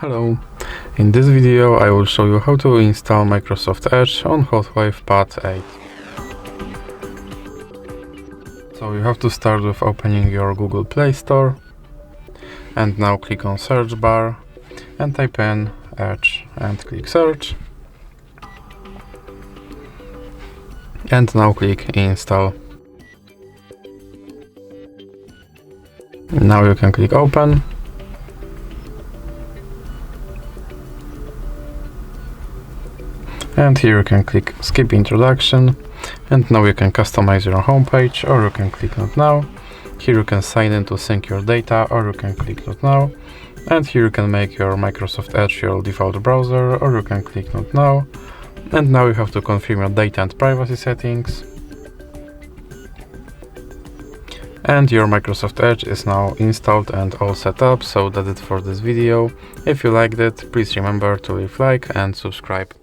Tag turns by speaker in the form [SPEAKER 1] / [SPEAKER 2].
[SPEAKER 1] Hello, in this video I will show you how to install Microsoft Edge on HOTWAV Pad 8. So you have to start with opening your Google Play Store and now click on search bar and type in Edge and click search and now click install. Now you can click open. And here you can click skip introduction, and now you can customize your home page, or you can click not now. Here you can sign in to sync your data, or you can click not now. And here you can make your Microsoft Edge your default browser, or you can click not now. And now you have to confirm your data and privacy settings. And your Microsoft Edge is now installed and all set up, so that's it for this video. If you liked it, please remember to leave like and subscribe.